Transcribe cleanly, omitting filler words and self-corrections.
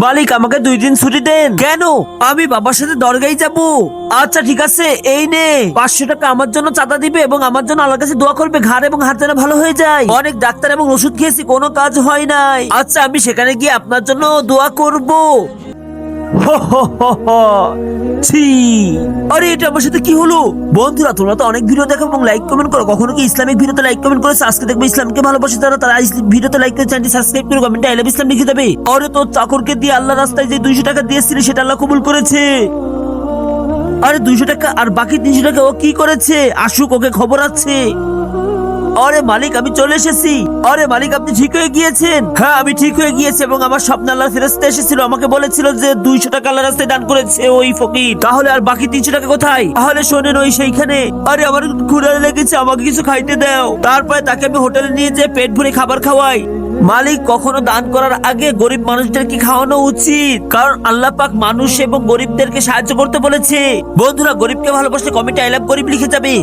মালিক আমাকে 2 দিন ছুটি দেন। কেন? আমি বাবার সাথে দরগায় যাব। আচ্ছা ঠিক আছে, এই নে 500 টাকা আমার জন্য চাঁদা দিবে এবং আমার জন্য আল্লাহর কাছে দোয়া করবে ঘাড় এবং হাত যেন ভালো হয়ে যায়। অনেক ডাক্তার এবং ওষুধ খেয়েছি, কোনো কাজ হয় নাই। আচ্ছা আমি সেখানে গিয়ে আপনার জন্য দোয়া করব। ছি, আরে এটা আমার সাথে কি হলো? বন্ধুরা তোমরা তো অনেক ভিডিও দেখো এবং লাইক কমেন্ট করো, কখনো কি ইসলামিক ভিডিওতে লাইক কমেন্ট করেছে? আজকে দেখবে ইসলামকে ভালোবাসে যারা, তারা ভিডিওতে লাইক করে চ্যানেলটি সাবস্ক্রাইব করে কমেন্টে আই লাভ ইসলাম লিখে দেবে। আরে তোর চাকরকে দিয়ে আল্লাহ রাস্তায় যে 200 টাকা দিয়েছিলি সেটা আল্লাহ কবুল করেছে। আরে 200 টাকা আর বাকি 300 টাকা ও কি করেছে? আসুক, ওকে খবর আছে। আরে মালিক আমি চলে এসেছি। আরে মালিক আপনি ঠিক হয়ে গিয়েছেন? হ্যাঁ আমি ঠিক হয়ে গিয়েছি এবং আমার স্বপ্নে আল্লাহর ফেরেশতা এসেছিল, আমাকে বলেছিল যে 200 টাকা আল্লাহর রাস্তায় দান করেছে ওই ফকির। তাহলে আর বাকি 300 টাকা কোথায়? তাহলে শোনেন ওই সেইখানে। আরে আমার ক্ষুধা লেগেছে, আমাকে কিছু খাইতে দাও। তারপরে তাকে আমি হোটেলে নিয়ে যেয়ে পেট ভরে খাবার খাওয়াই। মালিক কখনো দান করার আগে গরিব মানুষদেরকে খাওয়ানো উচিত, কারণ আল্লাহ পাক মানুষ এবং গরিবদেরকে সাহায্য করতে বলেছে। বন্ধুরা গরিবকে ভালোবাসলে কমেন্টে আই লাভ গরিব লিখে যাবে।